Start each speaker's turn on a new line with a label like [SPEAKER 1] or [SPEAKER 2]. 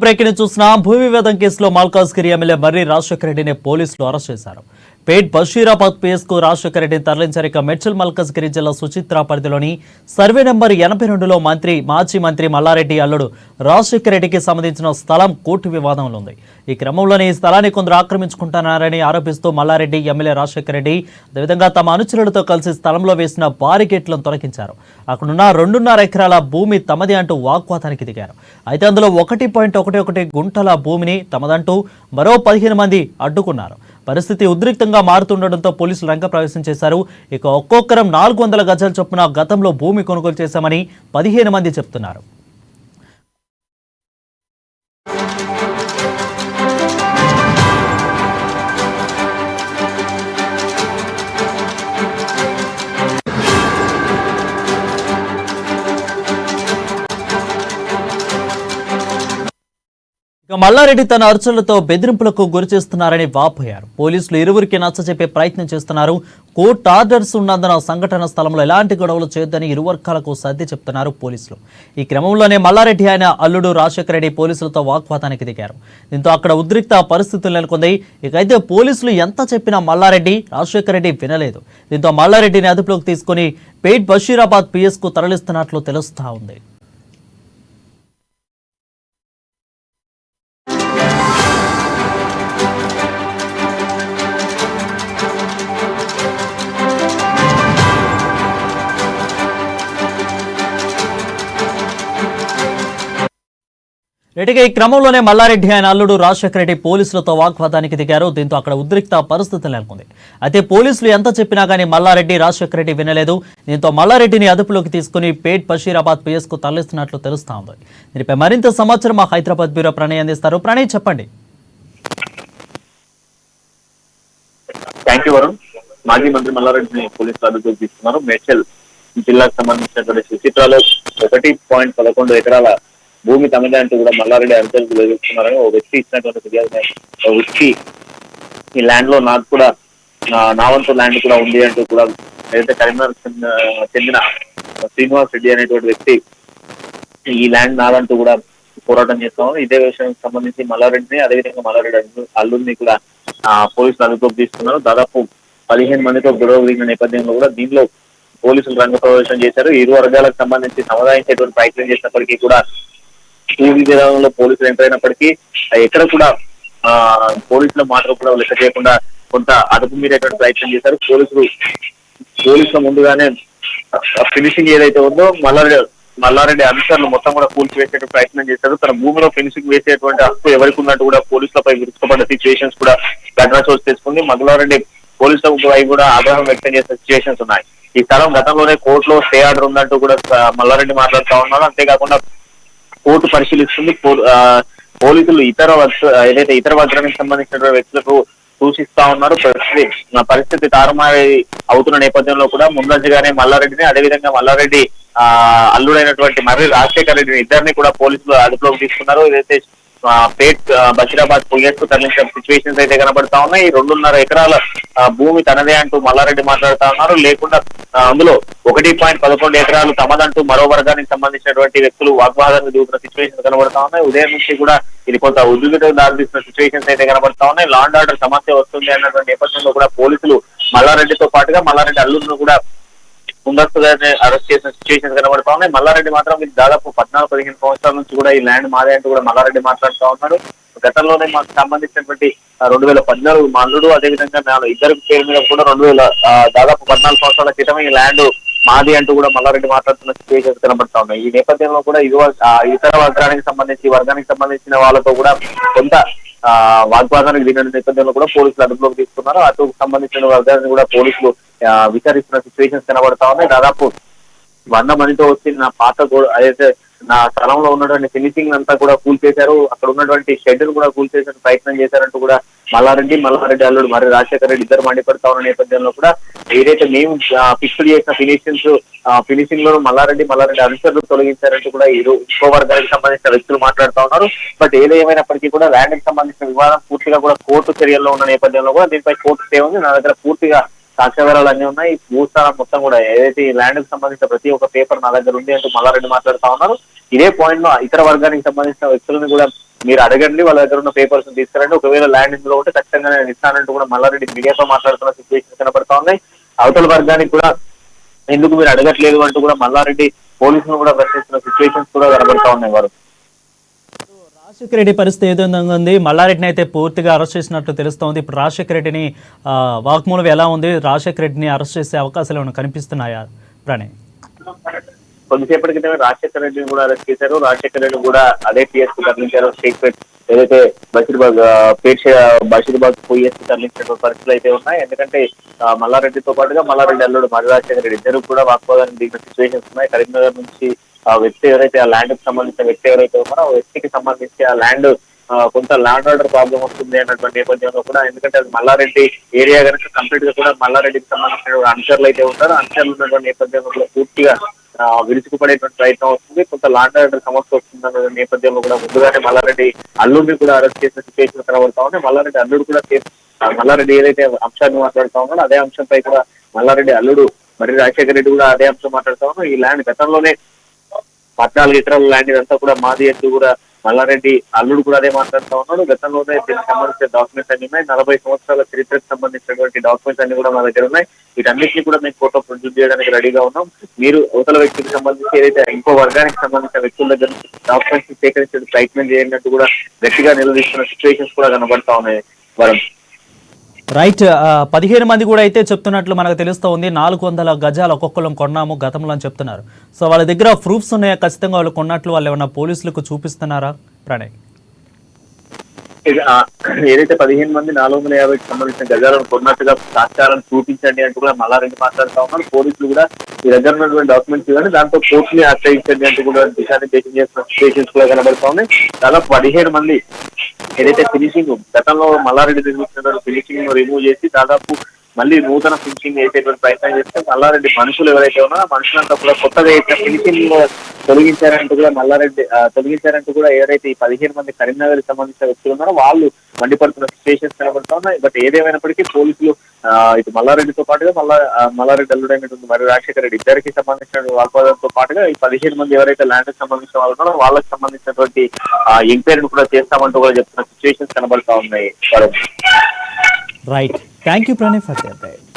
[SPEAKER 1] Breaking చూసిన భూ వివాదం కేసులో మల్కాజ్గిరి ఎమ్మెల్యే మర్రి రాజశేఖర రెడ్డిని పోలీసులు అరెస్ట్ చేశారు. పేట్ బషీరాబాద్ పిఎస్ కు రాజశేఖర రెడ్డిని తరలించారు. ఇక మెడ్చల్ మల్కాజ్గిరి జిల్లా సుచిత్ర పరిధిలోని సర్వే నెంబర్ 82లో మాజీ మంత్రి మల్లారెడ్డి అల్లుడు రాజశేఖర రెడ్డికి సంబంధించిన స్థలం కోర్టు వివాదంలో ఉంది. ఈ క్రమంలోనే ఈ స్థలాన్ని కొందరు ఆక్రమించుకుంటున్నారని ఆరోపిస్తూ మల్లారెడ్డి ఎమ్మెల్యే రాజశేఖర రెడ్డి అదేవిధంగా తమ అనుచరులతో కలిసి స్థలంలో వేసిన బారికేట్లను తొలగించారు. అక్కడున్న 2.5 ఎకరాల భూమి తమది అంటూ వాగ్వాదానికి దిగారు. అయితే అందులో 1.11 గుంటల భూమిని తమదంటూ మరో 15 మంది అడ్డుకున్నారు. పరిస్థితి ఉద్రిక్తంగా మారుతుండటంతో పోలీసులు రంగప్రవేశం చేశారు. ఇక ఒక్కొక్కరం 400 గజాల చొప్పున గతంలో భూమి కొనుగోలు చేశామని 15 మంది చెప్తున్నారు. ఇక మల్లారెడ్డి తన అర్చనలతో బెదిరింపులకు గురి చేస్తున్నారని వాపోయారు. పోలీసులు ఇరువురికి నచ్చజెప్పే ప్రయత్నం చేస్తున్నారు. కోర్టు ఆర్డర్స్ ఉన్నందున సంఘటన స్థలంలో ఎలాంటి గొడవలు చేయొద్దని ఇరు వర్గాలకు సర్ది చెప్తున్నారు పోలీసులు. ఈ క్రమంలోనే మల్లారెడ్డి ఆయన అల్లుడు రాజశేఖర రెడ్డి పోలీసులతో వాగ్వాదానికి దిగారు. దీంతో అక్కడ ఉద్రిక్త పరిస్థితులు నెలకొంది. ఇకైతే పోలీసులు ఎంత చెప్పినా మల్లారెడ్డి రాజశేఖర రెడ్డి వినలేదు. దీంతో మల్లారెడ్డిని అదుపులోకి తీసుకుని పేట్ బషీరాబాద్ పిఎస్ కు తరలిస్తున్నట్లు తెలుస్తా ఉంది. రెడ్డిగా ఈ క్రమంలోనే మల్లారెడ్డి ఆయన అల్లుడు రాజశేఖర రెడ్డి పోలీసులతో వాగ్వాదానికి దిగారు. దీంతో అక్కడ ఉద్రిక్త పరిస్థితులు నెలకొంది. అయితే పోలీసులు ఎంత చెప్పినా కానీ మల్లారెడ్డి రాజశేఖర రెడ్డి వినలేదు. దీంతో మల్లారెడ్డిని అదుపులోకి తీసుకుని పేట్ బషీరాబాద్ పిఎస్ కు తరలిస్తున్నట్లు తెలుస్తా ఉంది. దీనిపై మరింత సమాచారం మా హైదరాబాద్ బ్యూరో ప్రణయ్ అందిస్తారు. ప్రణయ్, చెప్పండి.
[SPEAKER 2] Thank you Varun. మాజీ మంత్రి మల్లారెడ్డిని పోలీసులు అదుపులోకి తీసుకున్నారు. మేడ్చల్ జిల్లాకు సంబంధించినటువంటి సుచిత్రాలో 1.11 ఎకరాల భూమి తమదే అంటూ కూడా మల్లారెడ్డి అనుచరులు ఎదుర్కొన్నారని ఒక వ్యక్తి ఇచ్చినటువంటి ఫిర్యాదు వచ్చి ఈ ల్యాండ్ లో నాకు కూడా నా వంతు ల్యాండ్ కూడా ఉంది అంటూ కూడా ఏదైతే కరీంనగర్ చెందిన శ్రీనివాస్ రెడ్డి అనేటువంటి వ్యక్తి ఈ ల్యాండ్ నాదంటూ కూడా పోరాటం చేస్తాము. ఇదే విషయానికి సంబంధించి మల్లారెడ్డిని అదేవిధంగా మల్లారెడ్డి అల్లుడిని కూడా పోలీసులు అదుపులోకి తీసుకున్నారు. దాదాపు 15 మందితో గొడవ దిగిన నేపథ్యంలో కూడా దీనిలో పోలీసులు రంగప్రవేశం చేశారు. ఇరు వర్గాలకు సంబంధించి సమాధానించేటువంటి ప్రయత్నం చేసినప్పటికీ కూడా పూర్తి విధానంలో పోలీసులు ఎంటర్ అయినప్పటికీ ఎక్కడ కూడా పోలీసుల మాటలు కూడా లెక్క చేయకుండా కొంత అదుపు మీరేటువంటి ప్రయత్నం చేశారు. పోలీసుల ముందుగానే ఫినిషింగ్ ఏదైతే ఉందో మల్లారెడ్డి అనుచరులు మొత్తం కూడా కూల్చివేసేటువంటి ప్రయత్నం చేశారు. తన భూమిలో ఫినిషింగ్ వేసేటువంటి హక్కు ఎవరికి ఉన్నట్టు కూడా పోలీసులపై విరుచుకుపడ్డ సిచ్యువేషన్స్ కూడా ఘటన చోటు చేసుకుంది. మల్లారెడ్డి పోలీసులపై కూడా ఆగ్రహం వ్యక్తం చేసే సిచ్యువేషన్స్ ఉన్నాయి. ఈ స్థలం గతంలోనే కోర్టులో స్టే ఆర్డర్ ఉందంటూ కూడా మల్లారెడ్డి మాట్లాడుతూ ఉన్నారు. అంతేకాకుండా కోర్టు పరిశీలిస్తుంది. పోలీసులు ఏదైతే ఇతర వర్గానికి సంబంధించిన వ్యక్తులకు సూచిస్తా ఉన్నారు. పరిస్థితి తారుమారు అవుతున్న నేపథ్యంలో కూడా ముందంజగానే మల్లారెడ్డిని అదేవిధంగా మల్లారెడ్డి అల్లుడైనటువంటి మర్రి రాజశేఖర రెడ్డిని ఇద్దరిని కూడా పోలీసులు అదుపులోకి తీసుకున్నారు. ఏదైతే పేట్ బషీరాబాద్ పిఎస్ కు తరలించిన సిచ్యువేషన్స్ అయితే కనబడతా ఉన్నాయి. 2.5 ఎకరాల భూమి తనదే అంటూ మల్లారెడ్డి మాట్లాడుతా ఉన్నారు. లేకుండా అందులో 1.11 ఎకరాలు తమదంటూ మరో వర్గానికి సంబంధించినటువంటి వ్యక్తులు వాగ్వాదానికి దిగుతున్న సిచ్యువేషన్స్ కనబడతా ఉన్నాయి. ఉదయం నుంచి కూడా ఇది కొంత ఉద్రిక్తతకు దారితీస్తున్న సిచ్యువేషన్స్ అయితే కనబడతా ఉన్నాయి. లా అండ్ ఆర్డర్ సమస్య వస్తుంది అన్నటువంటి నేపథ్యంలో కూడా పోలీసులు మల్లారెడ్డితో పాటుగా మల్లారెడ్డి అల్లుడును కూడా ముందస్తుగానే అరెస్ట్ చేసిన సిచ్యువేషన్స్ కనబడతా ఉన్నాయి. మల్లారెడ్డి మాత్రం దాదాపు 14-15 సంవత్సరాల నుంచి కూడా ఈ ల్యాండ్ మాదే అంటూ కూడా మల్లారెడ్డి మాట్లాడుతూ ఉన్నారు. గతంలోనే మాకు సంబంధించినటువంటి 2014 మా అల్లుడు అదేవిధంగా ఇద్దరి పేరు మీద కూడా దాదాపు 14 సంవత్సరాల క్రితం ఈ ల్యాండ్ మాది అంటూ కూడా మల్లారెడ్డి మాట్లాడుతున్న సిచ్యువేషన్స్ కనబడతా ఉన్నాయి. ఈ నేపథ్యంలో కూడా ఇతర వర్గానికి సంబంధించిన వాళ్ళతో కూడా కొంత వాగ్వాదానికి దిగిన నేపథ్యంలో కూడా పోలీసులు అదుపులోకి తీసుకున్నారు. అటుకు సంబంధించిన వర్గాన్ని కూడా పోలీసులు విచారిస్తున్న సిచ్యువేషన్స్ కనబడతా ఉన్నాయి. దాదాపు 100 మందితో వచ్చి నా పాత అదైతే నా స్థలంలో ఉన్నటువంటి ఫినిషింగ్ అంతా కూడా కూల్చేశారు. అక్కడ ఉన్నటువంటి షెడ్ ను కూడా కూల్చేసే ప్రయత్నం చేశారంటూ కూడా మల్లారెడ్డి అల్లుడు మరి రాజశేఖర రెడ్డి ఇద్దరు మండిపడతా ఉన్న నేపథ్యంలో కూడా ఏదైతే మేము ఫిక్స్డ్ చేసిన ఫినిషింగ్ లో మల్లారెడ్డి అనుచరులు తొలగించారంటూ కూడా ఇంకో వర్గానికి సంబంధించిన వ్యక్తులు మాట్లాడుతూ ఉన్నారు. బట్ ఏదేమైనప్పటికీ కూడా ల్యాండ్ కి సంబంధించిన వివాదం పూర్తిగా కూడా కోర్టు చర్యల్లో ఉన్న నేపథ్యంలో కూడా దీనిపై కోర్టు స్టే ఉంది. నా దగ్గర పూర్తిగా సాక్ష్యాధారాలు అన్ని ఉన్నాయి. భూస్థానం మొత్తం కూడా ఏదైతే ఈ ల్యాండ్ కి సంబంధించిన ప్రతి ఒక్క పేపర్ నా దగ్గర ఉంది అంటూ మల్లారెడ్డి మాట్లాడుతా ఉన్నారు. ఇదే పాయింట్ లో ఇతర వర్గానికి సంబంధించిన వ్యక్తులను కూడా మీరు అడగండి, వాళ్ళ దగ్గర ఉన్న పేపర్స్ తీసుకురండి, ఒకవేళ ల్యాండ్ ఇందులో ఉంటే ఖచ్చితంగా నేను ఇస్తానంటూ కూడా మల్లారెడ్డి మీడియాతో మాట్లాడుతున్న సిచ్యువేషన్ కనబడతా ఉన్నాయి. అవతల వర్గానికి కూడా ఎందుకు మీరు అడగట్లేదు అంటూ కూడా మల్లారెడ్డి పోలీసులు కూడా ప్రశ్నిస్తున్న సిచ్యువేషన్స్ కూడా కనబడతా ఉన్నాయి. వారు
[SPEAKER 1] రాజశేఖర రెడ్డి పరిస్థితి ఏ విధంగా ఉంది? మల్లారెడ్డిని అయితే పూర్తిగా అరెస్ట్ చేసినట్టు తెలుస్తోంది. ఇప్పుడు రాజశేఖర రెడ్డిని వాగ్మూలం ఎలా ఉంది? రాజశేఖర రెడ్డిని అరెస్ట్ చేసే అవకాశాలు ఏమైనా కనిపిస్తున్నాయా ప్రణయ్?
[SPEAKER 2] కొద్దిసేపటి క్రితమే రాజశేఖర రెడ్డిని కూడా అరెస్ట్ చేశారు. రాజశేఖర రెడ్డి కూడా అదే పిఎస్ కు తరలించారు. షేక్పేట్ ఏదైతే బషీర్బాగ్ పిఎస్ కు తరలించినటువంటి పరిస్థితులు అయితే ఉన్నాయి. ఎందుకంటే మల్లారెడ్డితో పాటుగా మల్లారెడ్డి అల్లుడు మరి రాజశేఖర రెడ్డి ఇద్దరు కూడా వాగ్వాదానికి దిగిన సిచ్యువేషన్స్ ఉన్నాయి. కరీంనగర్ నుంచి ఆ వ్యక్తి ఎవరైతే ఆ ల్యాండ్ కి సంబంధించిన వ్యక్తి ఎవరైతే ఉన్నారో ఆ వ్యక్తికి సంబంధించి ఆ ల్యాండ్ కొంత ల్యాండ్ ఆర్డర్ ప్రాబ్లం వస్తుంది అన్నటువంటి నేపథ్యంలో కూడా, ఎందుకంటే అది మల్లారెడ్డి ఏరియా కనుక కంప్లీట్ గా కూడా మల్లారెడ్డికి సంబంధించిన అనుచరులు అయితే ఉంటారు. అనుచరులు ఉన్నటువంటి నేపథ్యంలో కూడా పూర్తిగా విరుచుకుపడేటువంటి ప్రయత్నం వస్తుంది. కొంత ల్యాండ్ ఆర్డర్ సమస్య వస్తుంది అన్న నేపథ్యంలో కూడా ముందుగానే మల్లారెడ్డి అల్లుడిని కూడా అరెస్ట్ చేసిన సిచ్యువేషన్ కనబడతా ఉన్నాయి. మల్లారెడ్డి అల్లుడు కూడా మల్లారెడ్డి ఏదైతే అంశాన్ని మాట్లాడుతా ఉన్నాడో అదే అంశంపై కూడా మల్లారెడ్డి అల్లుడు మరి రాజశేఖర రెడ్డి కూడా అదే అంశం మాట్లాడుతా ఉన్నాడు. ఈ ల్యాండ్ గతంలోనే 14 ఎకరాల ల్యాండ్ ఇదంతా కూడా మాది అంటూ కూడా మల్లారెడ్డి అల్లుడు కూడా అదే మాట్లాడుతూ ఉన్నాడు. గతంలోనే దీనికి సంబంధించిన డాక్యుమెంట్స్ అన్ని ఉన్నాయి. 40 సంవత్సరాల చరిత్రకు సంబంధించినటువంటి డాక్యుమెంట్స్ అన్ని కూడా మా దగ్గర ఉన్నాయి. వీటన్నిటిని కూడా మేము ఫోటో ప్రొడ్యూస్ చేయడానికి రెడీగా ఉన్నాం. మీరు అవతల వ్యక్తికి సంబంధించి ఏదైతే ఇంకో వర్గానికి సంబంధించిన వ్యక్తుల దగ్గర నుంచి డాక్యుమెంట్స్ సేకరించే ప్రయత్నం చేయనట్టు కూడా గట్టిగా నిలదీస్తున్న సిచ్యువేషన్స్ కూడా కనబడతా ఉన్నాయి. వరం
[SPEAKER 1] రైట్. 15 మంది కూడా అయితే చెప్తున్నట్లు మనకు తెలుస్తూ ఉంది. 400 గజాలు ఒక్కొక్కరం కొన్నాము గతంలో అని చెప్తున్నారు. సో వాళ్ళ దగ్గర ప్రూఫ్స్ ఉన్నాయా? ఖచ్చితంగా వాళ్ళు కొన్నట్లు వాళ్ళు ఏమన్నా పోలీసులకు చూపిస్తున్నారా ప్రణయ్?
[SPEAKER 2] ఏదైతే 15 మంది 450కి సంబంధించిన గజాలను కొన్నట్టుగా సాక్ష్యాలను చూపించండి అంటూ కూడా మల్లారెడ్డి మాట్లాడుతూ ఉన్నారు. పోలీసులు కూడా ఈ దగ్గర ఉన్నటువంటి డాక్యుమెంట్స్ కానీ దాంతో కోర్టుని ఆశ్రయించండి అంటూ కూడా దిశానిర్దేశం చేస్తున్న సిచ్యువేషన్స్ కూడా కనబడతా ఉన్నాయి. దాదాపు 15 మంది ఏదైతే ఫినిషింగ్ గతంలో మల్లారెడ్డి నిర్మించినటువంటి ఫినిషింగ్ రిమూవ్ చేసి దాదాపు మళ్ళీ నూతన ఫినిషింగ్ వేసేటువంటి ప్రయత్నం చేస్తే మల్లారెడ్డి మనుషులు ఎవరైతే ఉన్నారో ఆ మనుషులంతా కూడా కొత్తగా వేసిన ఫినిషింగ్ తొలగించారంటూ కూడా ఎవరైతే ఈ 15 మంది కరీంనగర్ కి సంబంధించిన వ్యక్తులు ఉన్నారో వాళ్ళు మండిపడుతున్న సిచ్యువేషన్స్ కనబడుతూ ఉన్నాయి. బట్ ఏదేమైనప్పటికీ పోలీసులు ఇటు మల్లారెడ్డితో పాటుగా మల్లారెడ్డి అల్లుడైనటువంటి మరి రాజశేఖర రెడ్డి ఇద్దరికి సంబంధించిన వాగ్వాదంతో పాటుగా ఈ 15 మంది ఎవరైతే ల్యాండ్ కి సంబంధించిన వాళ్ళు ఉన్నారో వాళ్ళకి సంబంధించినటువంటి ఎంక్వైరీని కూడా చేస్తామంటూ కూడా చెప్తున్న సిచ్యువేషన్స్ కనబడతా ఉన్నాయి.
[SPEAKER 1] Right. Thank you Pranay for the update.